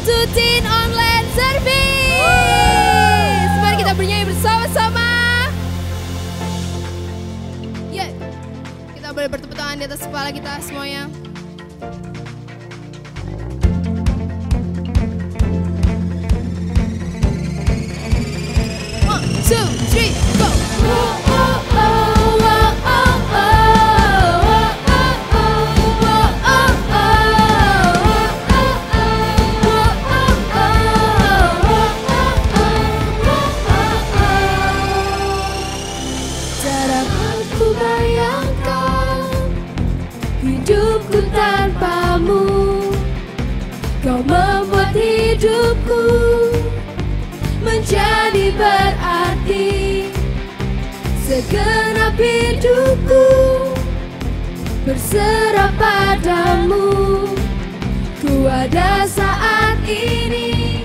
to Teen Online Service. Mari kita bernyanyi bersama-sama. Ya, kita boleh bertepuk tangan di atas kepala kita semuanya. One, two, three, go. Hidupku tanpamu, kau membuat hidupku menjadi berarti. Segenap hidupku berserah padamu. Ku ada saat ini,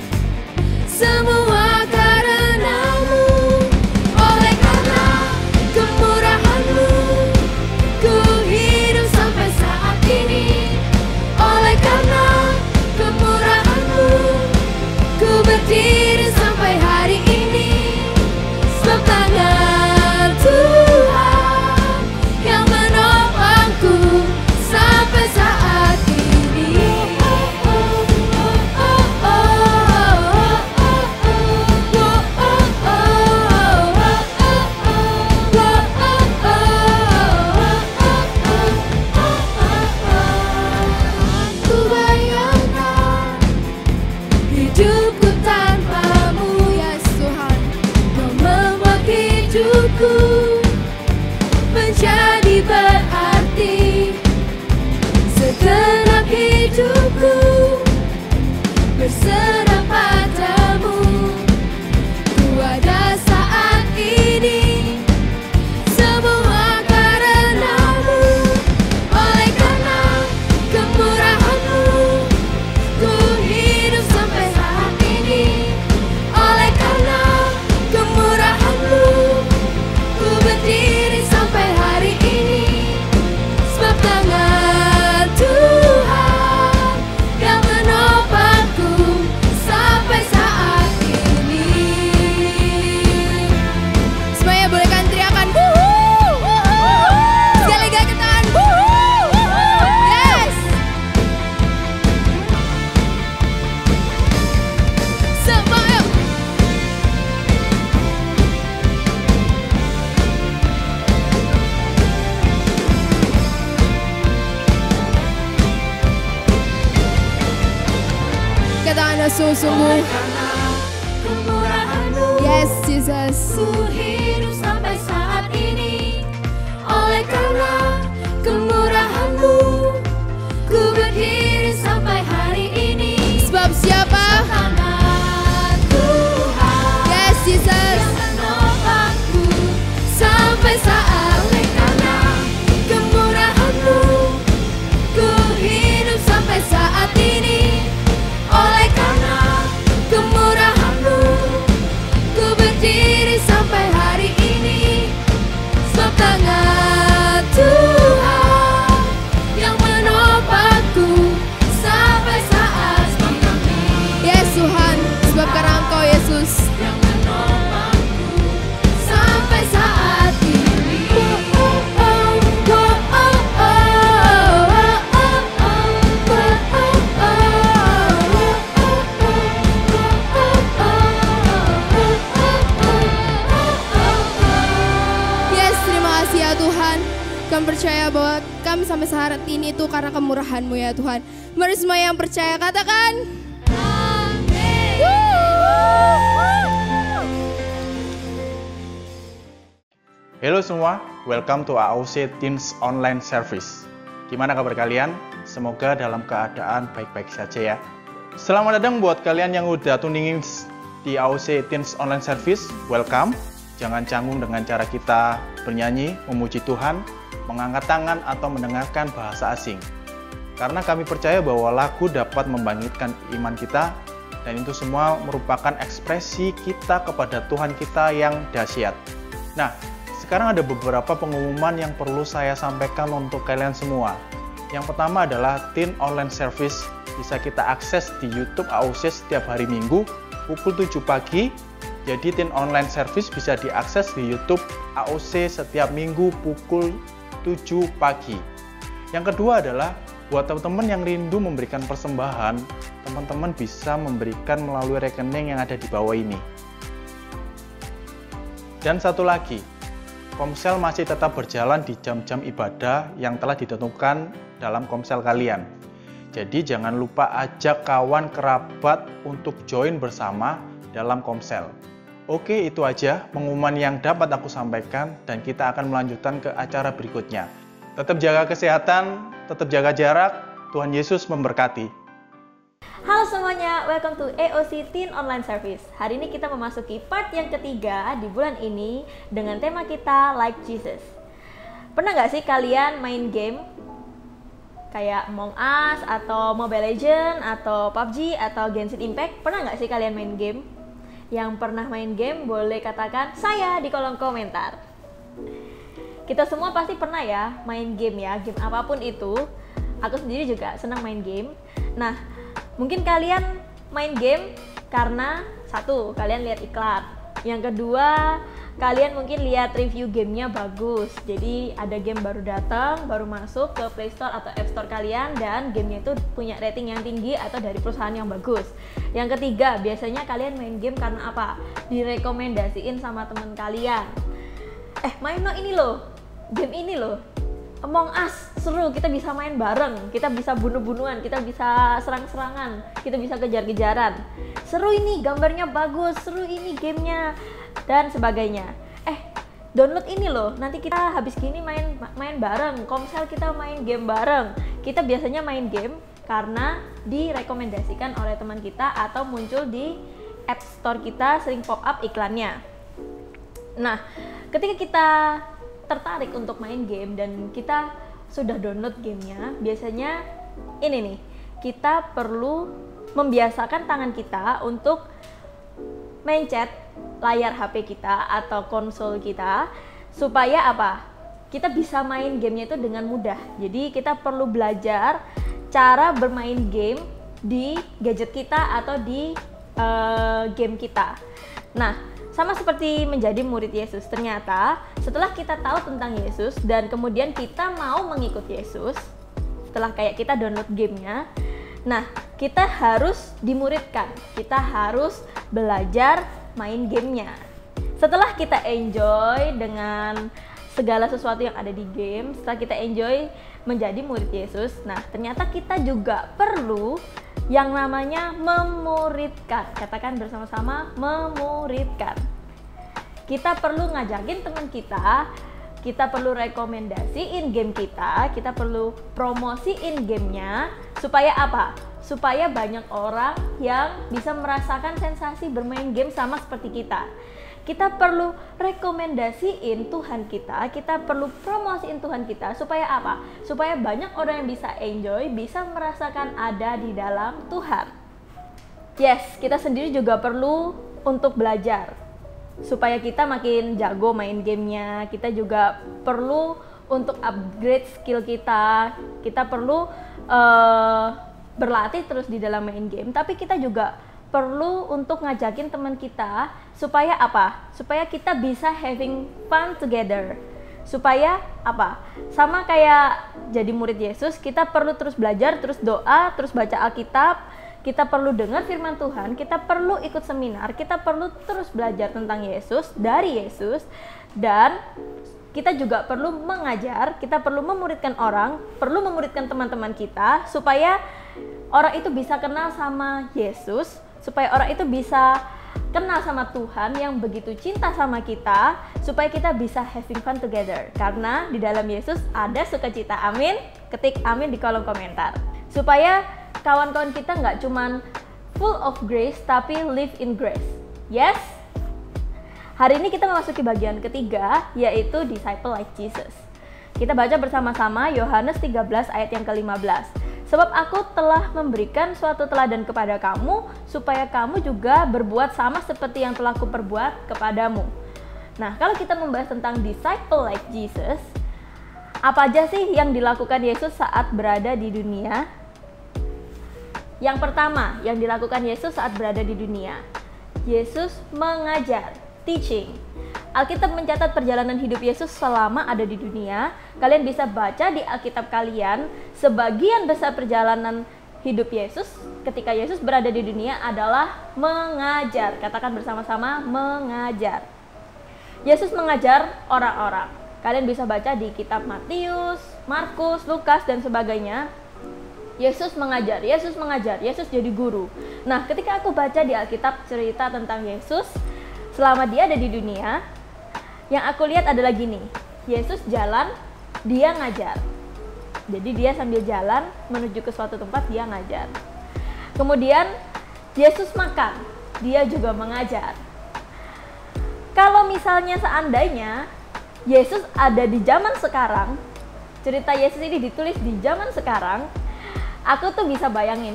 semua karenamu. Oleh karena kemurahanmu, ku hidup sampai saat ini. Oleh karena kemurahanmu, ku berdiri sampai hari ini. Sebab tangan Tuhan yang menopangku sampai saat ini. Ku bayangkan hidupku tanpamu, ya Tuhan. Kau membuat hidupku menjadi berarti. Segenap hidupku berserah padamu. Ku ada saat ini, semua karenamu. Oleh karena kemurahanmu, ku hidup sampai saat ini. Oleh karena kemurahanmu, ku berdiri sampai hari ini. Sebab tangan Tuhan yang menopangku sampai saat ini. Semuanya bolehkan teriakan wuhu. Sekali lagi angkat tangan wuhu. Yes. Semua yuk. Kata Anda sungguh-sungguh. Yes, Jesus. Ku hidup sampai saat ini. Oleh karena kemurahanmu, ku berdiri sampai hari ini. Sebab siapa? Tangan Tuhan. Yes, Jesus. Yang menopangku sampai saat. Oleh karena kemurahanmu, ku hidup sampai saat ini. Oleh karena kemurahanmu, ku berdiri sampai hari ini. Sebab tangan Tuhan yang menopangku sampai saat ini. Yes Tuhan, sebab karena Engkau Yesus yang menopangku sampai saat ini. Yes, terima kasih ya Tuhan. Kami percaya bahwa kami sampai saat ini itu karena kemurahan-Mu ya Tuhan. Mari semua yang percaya katakan amin. Halo semua, welcome to AOC Teens Online Service. Gimana kabar kalian? Semoga dalam keadaan baik-baik saja ya. Selamat datang buat kalian yang udah tuningin di AOC Teens Online Service. Welcome. Jangan canggung dengan cara kita bernyanyi, memuji Tuhan, mengangkat tangan atau mendengarkan bahasa asing. Karena kami percaya bahwa lagu dapat membangkitkan iman kita, dan itu semua merupakan ekspresi kita kepada Tuhan kita yang dahsyat. Nah, sekarang ada beberapa pengumuman yang perlu saya sampaikan untuk kalian semua. Yang pertama adalah Teen Online Service bisa kita akses di YouTube AOC setiap hari Minggu pukul 7 pagi. Jadi Teen Online Service bisa diakses di YouTube AOC setiap Minggu pukul 7 pagi. Yang kedua adalah buat teman-teman yang rindu memberikan persembahan, teman-teman bisa memberikan melalui rekening yang ada di bawah ini. Dan satu lagi, Komsel masih tetap berjalan di jam-jam ibadah yang telah ditentukan dalam Komsel kalian. Jadi jangan lupa ajak kawan kerabat untuk join bersama dalam Komsel. Oke, itu aja pengumuman yang dapat aku sampaikan dan kita akan melanjutkan ke acara berikutnya. Tetap jaga kesehatan, tetap jaga jarak. Tuhan Yesus memberkati. Halo semuanya, welcome to AOC Teen Online Service. Hari ini kita memasuki part yang ketiga di bulan ini dengan tema kita Like Jesus. Pernah nggak sih kalian main game kayak Among Us atau Mobile Legends atau PUBG atau Genshin Impact? Pernah nggak sih kalian main game? Yang pernah main game boleh katakan saya di kolom komentar. Kita semua pasti pernah ya main game ya, game apapun itu. Aku sendiri juga senang main game. Nah, mungkin kalian main game karena satu, kalian lihat iklan. Yang kedua, kalian mungkin lihat review gamenya bagus. Jadi ada game baru datang, baru masuk ke Play Store atau App Store kalian dan gamenya itu punya rating yang tinggi atau dari perusahaan yang bagus. Yang ketiga, biasanya kalian main game karena apa? Direkomendasiin sama teman kalian. Main no ini loh, game ini loh, Among Us, seru, kita bisa main bareng, kita bisa bunuh-bunuhan, kita bisa serang-serangan, kita bisa kejar-kejaran. Seru ini, gambarnya bagus, seru ini gamenya, dan sebagainya. Download ini loh, nanti kita habis gini main bareng, Komsel kita main game bareng. Kita biasanya main game karena direkomendasikan oleh teman kita atau muncul di App Store kita, sering pop up iklannya. Nah, ketika kita tertarik untuk main game dan kita sudah download gamenya, biasanya ini nih, kita perlu membiasakan tangan kita untuk mencet layar HP kita atau konsol kita supaya apa? Kita bisa main gamenya itu dengan mudah. Jadi kita perlu belajar cara bermain game di gadget kita atau di game kita. Nah, sama seperti menjadi murid Yesus, ternyata setelah kita tahu tentang Yesus dan kemudian kita mau mengikut Yesus, setelah kayak kita download gamenya, nah kita harus dimuridkan, kita harus belajar main gamenya. Setelah kita enjoy dengan segala sesuatu yang ada di game, setelah kita enjoy menjadi murid Yesus, nah ternyata kita juga perlu yang namanya memuridkan. Katakan bersama-sama, memuridkan. Kita perlu ngajakin teman kita perlu rekomendasiin game kita perlu promosiin gamenya, supaya apa? Supaya banyak orang yang bisa merasakan sensasi bermain game sama seperti kita. Kita perlu rekomendasiin Tuhan kita perlu promosiin Tuhan kita, supaya apa? Supaya banyak orang yang bisa enjoy, bisa merasakan ada di dalam Tuhan. Yes, kita sendiri juga perlu untuk belajar, supaya kita makin jago main gamenya. Kita juga perlu untuk upgrade skill kita perlu berlatih terus di dalam main game, tapi kita juga perlu untuk ngajakin teman kita supaya apa? Supaya kita bisa having fun together. Supaya apa? Sama kayak jadi murid Yesus, kita perlu terus belajar, terus doa, terus baca Alkitab, kita perlu dengar firman Tuhan, kita perlu ikut seminar, kita perlu terus belajar tentang Yesus, dari Yesus, dan kita juga perlu mengajar, kita perlu memuridkan orang, perlu memuridkan teman-teman kita, supaya orang itu bisa kenal sama Yesus, supaya orang itu bisa kenal sama Tuhan yang begitu cinta sama kita, supaya kita bisa having fun together. Karena di dalam Yesus ada sukacita. Amin. Ketik amin di kolom komentar. Supaya kawan-kawan kita nggak cuman full of grace, tapi live in grace. Yes? Hari ini kita memasuki bagian ketiga, yaitu disciple like Jesus. Kita baca bersama-sama Yohanes 13 ayat yang ke-15. Sebab aku telah memberikan suatu teladan kepada kamu, supaya kamu juga berbuat sama seperti yang telah kuperbuat kepadamu. Nah, kalau kita membahas tentang disciple like Jesus, apa aja sih yang dilakukan Yesus saat berada di dunia? Yang pertama yang dilakukan Yesus saat berada di dunia, Yesus mengajar, teaching. Alkitab mencatat perjalanan hidup Yesus selama ada di dunia. Kalian bisa baca di Alkitab kalian, sebagian besar perjalanan hidup Yesus ketika Yesus berada di dunia adalah mengajar. Katakan bersama-sama, mengajar. Yesus mengajar orang-orang. Kalian bisa baca di kitab Matius, Markus, Lukas, dan sebagainya. Yesus mengajar, Yesus jadi guru. Nah, ketika aku baca di Alkitab cerita tentang Yesus selama dia ada di dunia, yang aku lihat adalah gini, Yesus jalan, dia ngajar. Jadi dia sambil jalan menuju ke suatu tempat, dia ngajar. Kemudian Yesus makan, dia juga mengajar. Kalau misalnya seandainya Yesus ada di zaman sekarang, cerita Yesus ini ditulis di zaman sekarang, aku tuh bisa bayangin,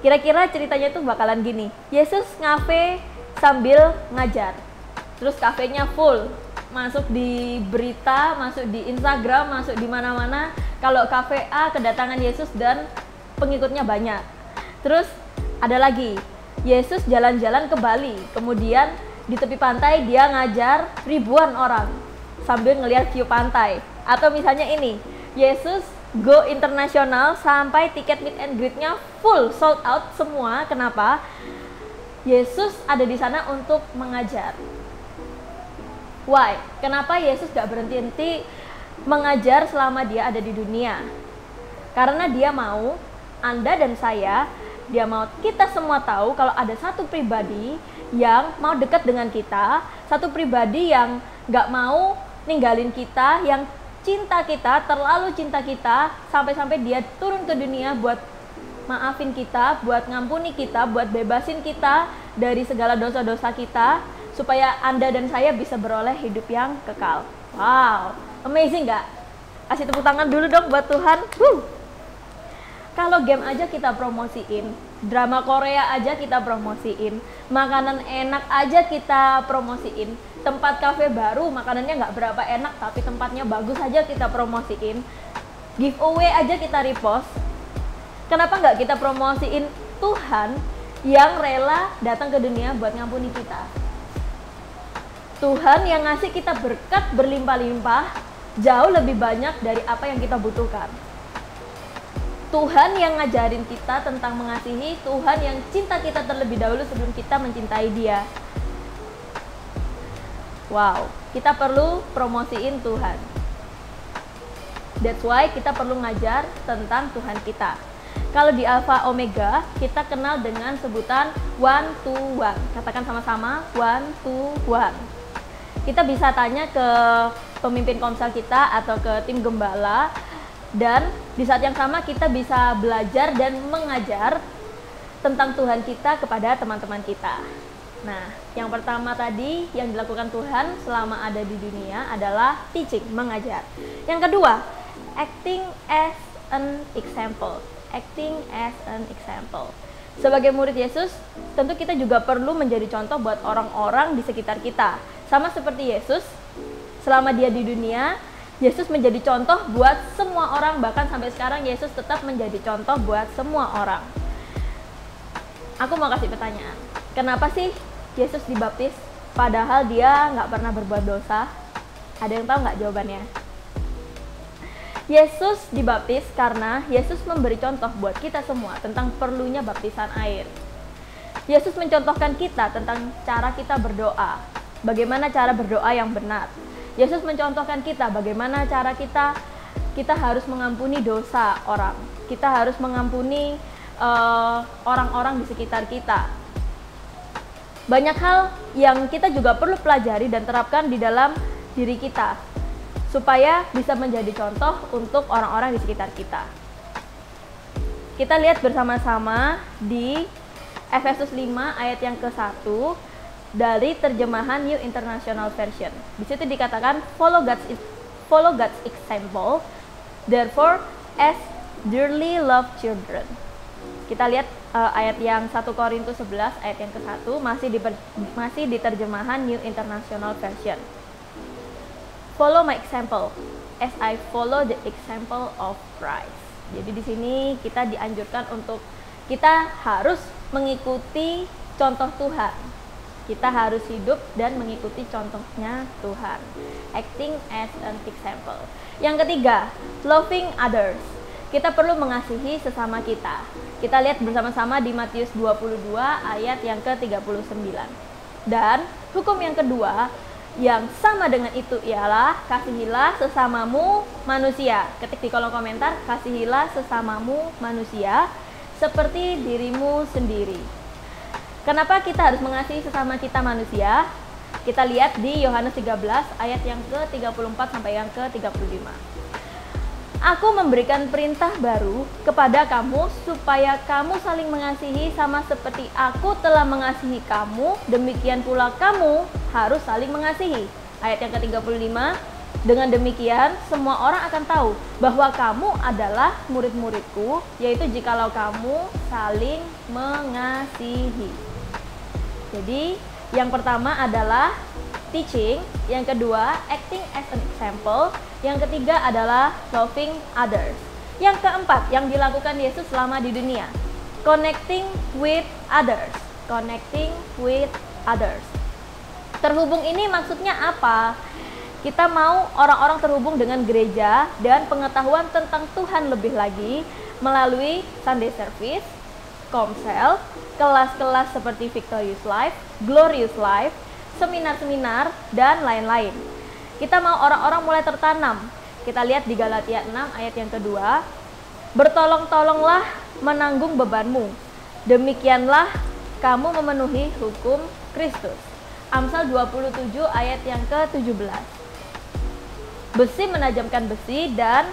kira-kira ceritanya tuh bakalan gini, Yesus ngafe sambil ngajar, terus kafenya full, masuk di berita, masuk di Instagram, masuk di mana-mana, kalau kafe A kedatangan Yesus dan pengikutnya banyak. Terus ada lagi, Yesus jalan-jalan ke Bali, kemudian di tepi pantai dia ngajar ribuan orang sambil ngelihat view pantai. Atau misalnya ini, Yesus go internasional sampai tiket meet and greet-nya full, sold out semua. Kenapa? Yesus ada di sana untuk mengajar. Why? Kenapa Yesus gak berhenti mengajar selama dia ada di dunia? Karena dia mau Anda dan saya, dia mau kita semua tahu kalau ada satu pribadi yang mau dekat dengan kita, satu pribadi yang gak mau ninggalin kita, yang cinta kita, terlalu cinta kita, sampai-sampai dia turun ke dunia buat maafin kita, buat ngampuni kita, buat bebasin kita dari segala dosa-dosa kita, supaya Anda dan saya bisa beroleh hidup yang kekal. Wow, amazing gak? Kasih tepuk tangan dulu dong buat Tuhan. Kalau game aja kita promosiin, drama Korea aja kita promosiin, makanan enak aja kita promosiin, tempat kafe baru makanannya nggak berapa enak tapi tempatnya bagus aja kita promosiin, giveaway aja kita repost. Kenapa nggak kita promosiin Tuhan yang rela datang ke dunia buat ngampuni kita? Tuhan yang ngasih kita berkat berlimpah-limpah jauh lebih banyak dari apa yang kita butuhkan. Tuhan yang ngajarin kita tentang mengasihi, Tuhan yang cinta kita terlebih dahulu sebelum kita mencintai Dia. Wow, kita perlu promosiin Tuhan. That's why kita perlu ngajar tentang Tuhan kita. Kalau di Alpha Omega, kita kenal dengan sebutan one to one. Katakan sama-sama, one to one. Kita bisa tanya ke pemimpin komsel kita atau ke tim gembala, dan di saat yang sama kita bisa belajar dan mengajar tentang Tuhan kita kepada teman-teman kita. Nah, yang pertama tadi yang dilakukan Tuhan selama ada di dunia adalah teaching, mengajar. Yang kedua, acting as an example. Acting as an example. Sebagai murid Yesus, tentu kita juga perlu menjadi contoh buat orang-orang di sekitar kita. Sama seperti Yesus, selama dia di dunia, Yesus menjadi contoh buat semua orang, bahkan sampai sekarang Yesus tetap menjadi contoh buat semua orang. Aku mau kasih pertanyaan, kenapa sih Yesus dibaptis padahal dia nggak pernah berbuat dosa? Ada yang tahu nggak jawabannya? Yesus dibaptis karena Yesus memberi contoh buat kita semua tentang perlunya baptisan air. Yesus mencontohkan kita tentang cara kita berdoa, bagaimana cara berdoa yang benar. Yesus mencontohkan kita bagaimana cara kita harus mengampuni dosa orang. Kita harus mengampuni orang-orang di sekitar kita. Banyak hal yang kita juga perlu pelajari dan terapkan di dalam diri kita supaya bisa menjadi contoh untuk orang-orang di sekitar kita. Kita lihat bersama-sama di Efesus 5 ayat yang ke-1 dari terjemahan New International Version. Di situ dikatakan follow God's example, therefore as dearly loved children. Kita lihat ayat yang 1 Korintus 11 ayat yang ke-1 masih di terjemahan New International Version. Follow my example as I follow the example of Christ. Jadi di sini kita dianjurkan untuk Kita harus mengikuti contoh Tuhan. Kita harus hidup dan mengikuti contohnya Tuhan. Acting as an example. Yang ketiga, loving others. Kita perlu mengasihi sesama kita. Kita lihat bersama-sama di Matius 22 ayat yang ke-39. Dan hukum yang kedua yang sama dengan itu ialah kasihilah sesamamu manusia. Ketik di kolom komentar, kasihilah sesamamu manusia seperti dirimu sendiri. Kenapa kita harus mengasihi sesama kita manusia? Kita lihat di Yohanes 13 ayat yang ke-34 sampai yang ke-35. Aku memberikan perintah baru kepada kamu supaya kamu saling mengasihi sama seperti aku telah mengasihi kamu, demikian pula kamu harus saling mengasihi. Ayat yang ke-35, dengan demikian semua orang akan tahu bahwa kamu adalah murid-muridku, yaitu jikalau kamu saling mengasihi. Jadi, yang pertama adalah teaching, yang kedua acting as an example, yang ketiga adalah loving others. Yang keempat yang dilakukan Yesus selama di dunia, connecting with others. Connecting with others. Terhubung ini maksudnya apa? Kita mau orang-orang terhubung dengan gereja dan pengetahuan tentang Tuhan lebih lagi melalui Sunday service, komsel, kelas-kelas seperti Victorious Life, Glorious Life, seminar-seminar, dan lain-lain. Kita mau orang-orang mulai tertanam. Kita lihat di Galatia 6 ayat yang kedua, bertolong-tolonglah menanggung bebanmu, demikianlah kamu memenuhi hukum Kristus. Amsal 27 ayat yang ke-17. Besi menajamkan besi dan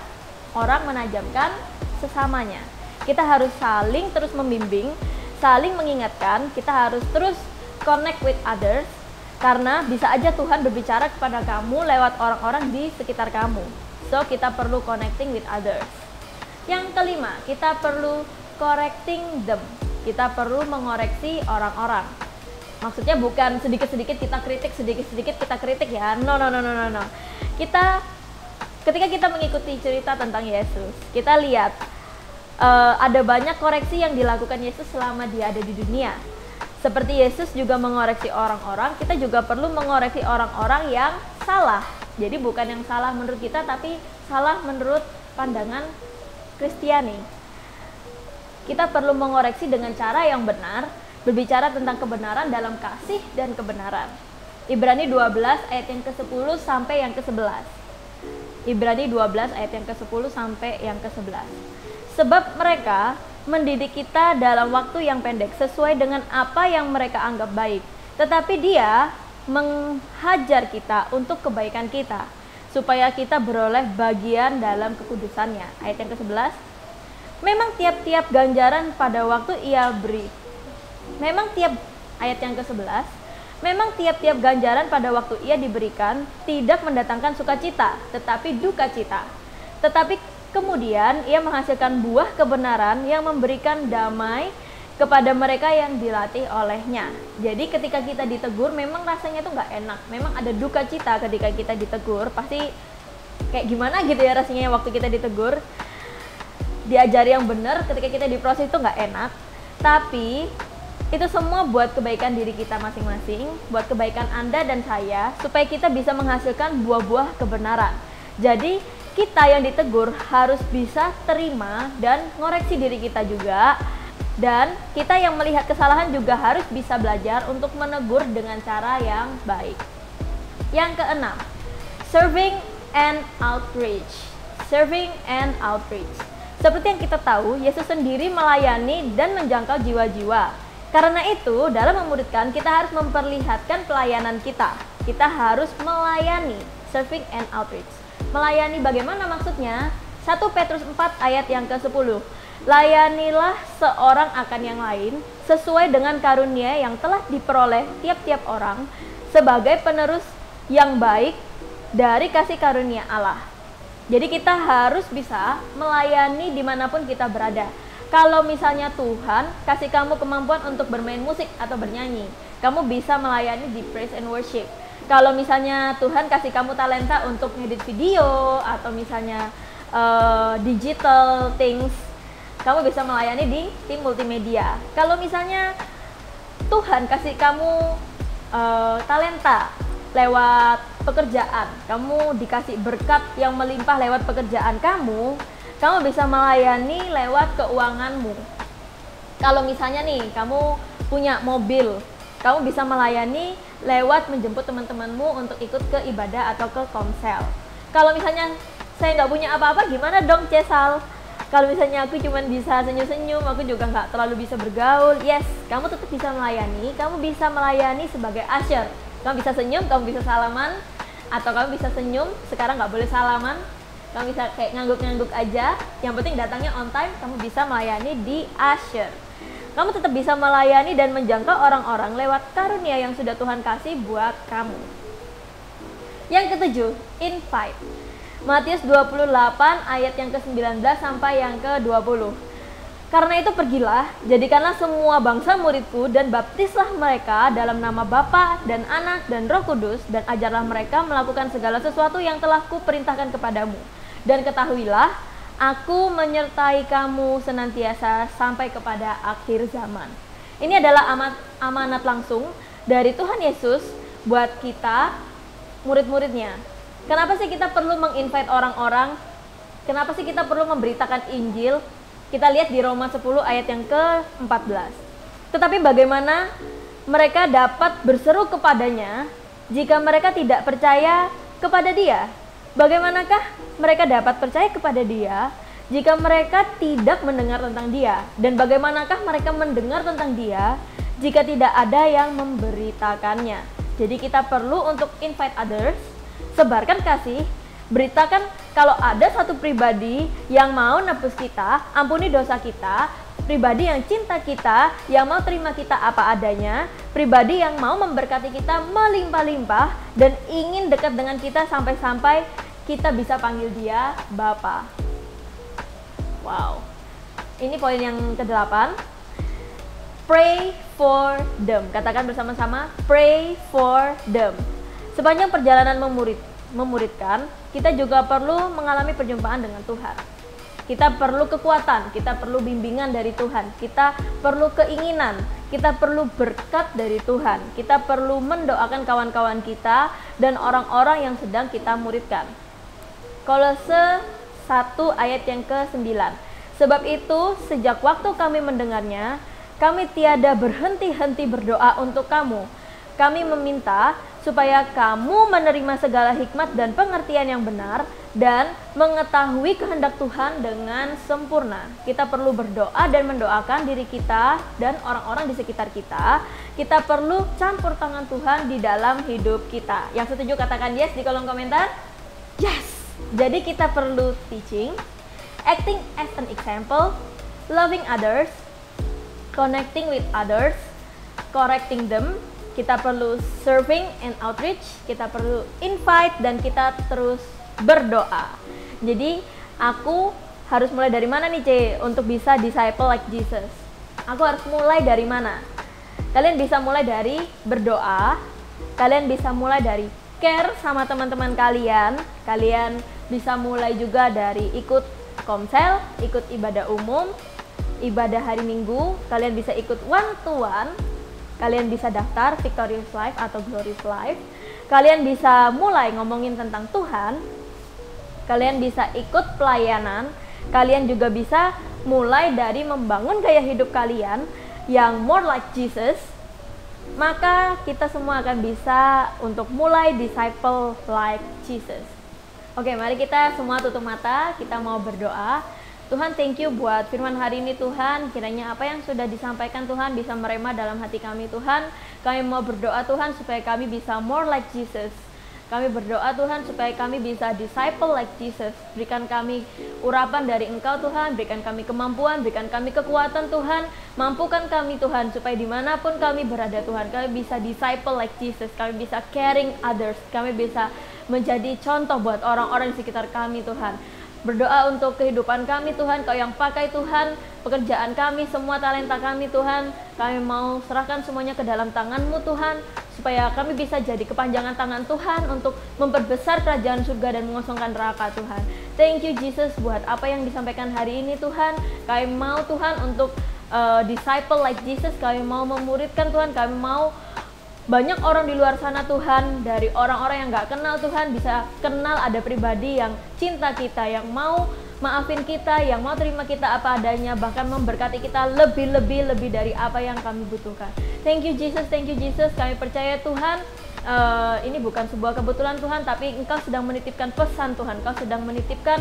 orang menajamkan sesamanya. Kita harus saling terus membimbing, saling mengingatkan, kita harus terus connect with others, karena bisa aja Tuhan berbicara kepada kamu lewat orang-orang di sekitar kamu. So, kita perlu connecting with others. Yang kelima, kita perlu correcting them. Kita perlu mengoreksi orang-orang. Maksudnya bukan sedikit-sedikit kita kritik, sedikit-sedikit kita kritik ya. No. Ketika kita mengikuti cerita tentang Yesus, kita lihat ada banyak koreksi yang dilakukan Yesus selama dia ada di dunia. Seperti Yesus juga mengoreksi orang-orang, kita juga perlu mengoreksi orang-orang yang salah. Jadi bukan yang salah menurut kita, tapi salah menurut pandangan Kristiani. Kita perlu mengoreksi dengan cara yang benar, berbicara tentang kebenaran dalam kasih dan kebenaran. Ibrani 12 ayat yang ke-10 sampai yang ke-11. Ibrani 12 ayat yang ke-10 sampai yang ke-11. Sebab mereka mendidik kita dalam waktu yang pendek sesuai dengan apa yang mereka anggap baik. Tetapi dia menghajar kita untuk kebaikan kita, supaya kita beroleh bagian dalam kekudusannya. Ayat yang ke-11. Memang tiap-tiap ganjaran pada waktu ia beri. Ayat yang ke-11. Memang tiap-tiap ganjaran pada waktu ia diberikan tidak mendatangkan sukacita, tetapi duka cita. Tetapi kemudian ia menghasilkan buah kebenaran yang memberikan damai kepada mereka yang dilatih olehnya. Jadi ketika kita ditegur memang rasanya tuh nggak enak. Memang ada duka cita ketika kita ditegur. Pasti kayak gimana gitu ya rasanya waktu kita ditegur. Diajari yang benar ketika kita diproses itu nggak enak. Tapi itu semua buat kebaikan diri kita masing-masing, buat kebaikan Anda dan saya, supaya kita bisa menghasilkan buah-buah kebenaran. Jadi kita yang ditegur harus bisa terima dan ngoreksi diri kita juga. Dan kita yang melihat kesalahan juga harus bisa belajar untuk menegur dengan cara yang baik. Yang keenam, serving and outreach. Serving and outreach. Seperti yang kita tahu, Yesus sendiri melayani dan menjangkau jiwa-jiwa. Karena itu, dalam memuridkan, kita harus memperlihatkan pelayanan kita. Kita harus melayani, serving and outreach. Melayani bagaimana maksudnya? 1 Petrus 4 ayat yang ke-10. Layanilah seorang akan yang lain sesuai dengan karunia yang telah diperoleh tiap-tiap orang sebagai penerus yang baik dari kasih karunia Allah. Jadi kita harus bisa melayani dimanapun kita berada. Kalau misalnya Tuhan kasih kamu kemampuan untuk bermain musik atau bernyanyi, kamu bisa melayani di praise and worship. Kalau misalnya Tuhan kasih kamu talenta untuk ngedit video atau misalnya digital things, kamu bisa melayani di tim multimedia. Kalau misalnya Tuhan kasih kamu talenta lewat pekerjaan, kamu dikasih berkat yang melimpah lewat pekerjaan kamu bisa melayani lewat keuanganmu. Kalau misalnya nih, kamu punya mobil, kamu bisa melayani lewat menjemput teman-temanmu untuk ikut ke ibadah atau ke komsel. Kalau misalnya saya nggak punya apa-apa, gimana dong Cesal? Kalau misalnya aku cuma bisa senyum-senyum, aku juga nggak terlalu bisa bergaul. Yes, kamu tetap bisa melayani. Kamu bisa melayani sebagai usher. Kamu bisa senyum, kamu bisa salaman, atau kamu bisa senyum. Sekarang nggak boleh salaman. Kamu bisa kayak ngangguk-ngangguk aja. Yang penting datangnya on time. Kamu bisa melayani di usher. Kamu tetap bisa melayani dan menjangkau orang-orang lewat karunia yang sudah Tuhan kasih buat kamu. Yang ketujuh, invite. Matius 28 ayat yang ke-19 sampai yang ke-20. Karena itu pergilah, jadikanlah semua bangsa muridku dan baptislah mereka dalam nama Bapa dan Anak dan Roh Kudus, dan ajarlah mereka melakukan segala sesuatu yang telah kuperintahkan kepadamu. Dan ketahuilah, aku menyertai kamu senantiasa sampai kepada akhir zaman. Ini adalah amanat langsung dari Tuhan Yesus buat kita, murid-muridnya. Kenapa sih kita perlu menginvite orang-orang? Kenapa sih kita perlu memberitakan Injil? Kita lihat di Roma 10 ayat yang ke-14. Tetapi bagaimana mereka dapat berseru kepadanya jika mereka tidak percaya kepada Dia? Bagaimanakah mereka dapat percaya kepada Dia jika mereka tidak mendengar tentang Dia? Dan bagaimanakah mereka mendengar tentang Dia jika tidak ada yang memberitakannya? Jadi kita perlu untuk invite others, sebarkan kasih, beritakan kalau ada satu pribadi yang mau nebus kita, ampuni dosa kita, pribadi yang cinta kita, yang mau terima kita apa adanya, pribadi yang mau memberkati kita melimpah-limpah dan ingin dekat dengan kita sampai-sampai kita bisa panggil dia Bapa. Wow. Ini poin yang ke-8. Pray for them. Katakan bersama-sama, pray for them. Sepanjang perjalanan memuridkan, kita juga perlu mengalami perjumpaan dengan Tuhan. Kita perlu kekuatan, kita perlu bimbingan dari Tuhan, kita perlu keinginan, kita perlu berkat dari Tuhan, kita perlu mendoakan kawan-kawan kita dan orang-orang yang sedang kita muridkan. Kolose 1 ayat yang ke-9. Sebab itu, sejak waktu kami mendengarnya, kami tiada berhenti-henti berdoa untuk kamu. Kami meminta supaya kamu menerima segala hikmat dan pengertian yang benar dan mengetahui kehendak Tuhan dengan sempurna. Kita perlu berdoa dan mendoakan diri kita dan orang-orang di sekitar kita. Kita perlu campur tangan Tuhan di dalam hidup kita. Yang setuju katakan yes di kolom komentar. Yes! Jadi kita perlu teaching, acting as an example, loving others, connecting with others, correcting them. Kita perlu serving and outreach, kita perlu invite, dan kita terus berdoa. Jadi aku harus mulai dari mana nih C untuk bisa disciple like Jesus? Aku harus mulai dari mana? Kalian bisa mulai dari berdoa, kalian bisa mulai dari care sama teman-teman kalian, kalian bisa mulai juga dari ikut komsel, ikut ibadah umum, ibadah hari Minggu, kalian bisa ikut one to one. Kalian bisa daftar Victorious Life atau Glorious Life. Kalian bisa mulai ngomongin tentang Tuhan. Kalian bisa ikut pelayanan. Kalian juga bisa mulai dari membangun gaya hidup kalian yang more like Jesus. Maka kita semua akan bisa untuk mulai disciple like Jesus. Oke, mari kita semua tutup mata. Kita mau berdoa. Tuhan, thank you buat firman hari ini Tuhan. Kiranya apa yang sudah disampaikan Tuhan bisa merema dalam hati kami Tuhan. Kami mau berdoa Tuhan supaya kami bisa more like Jesus. Kami berdoa Tuhan supaya kami bisa disciple like Jesus. Berikan kami urapan dari Engkau Tuhan. Berikan kami kemampuan, berikan kami kekuatan Tuhan. Mampukan kami Tuhan supaya dimanapun kami berada Tuhan, kami bisa disciple like Jesus. Kami bisa caring others. Kami bisa menjadi contoh buat orang-orang di sekitar kami Tuhan. Berdoa untuk kehidupan kami Tuhan, Kau yang pakai Tuhan, pekerjaan kami, semua talenta kami Tuhan. Kami mau serahkan semuanya ke dalam tangan-Mu Tuhan, supaya supaya kami bisa jadi kepanjangan tangan Tuhan untuk memperbesar kerajaan surga dan mengosongkan neraka Tuhan. Thank you Jesus buat apa yang disampaikan hari ini Tuhan. Kami mau Tuhan untuk disciple like Jesus, kami mau memuridkan Tuhan, kami mau banyak orang di luar sana Tuhan, dari orang-orang yang gak kenal Tuhan bisa kenal ada pribadi yang cinta kita, yang mau maafin kita, yang mau terima kita apa adanya, bahkan memberkati kita lebih dari apa yang kami butuhkan. Thank you Jesus, kami percaya Tuhan, ini bukan sebuah kebetulan Tuhan, tapi Engkau sedang menitipkan pesan Tuhan, Engkau sedang menitipkan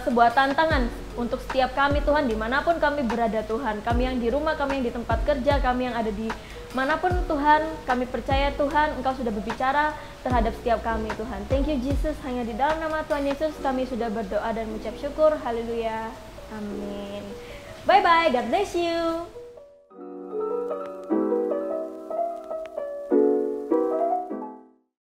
sebuah tantangan untuk setiap kami Tuhan, dimanapun kami berada Tuhan, kami yang di rumah, kami yang di tempat kerja, kami yang ada di manapun Tuhan, kami percaya Tuhan, Engkau sudah berbicara terhadap setiap kami Tuhan. Thank you Jesus, hanya di dalam nama Tuhan Yesus kami sudah berdoa dan mengucap syukur. Haleluya, amin. Bye bye, God bless you.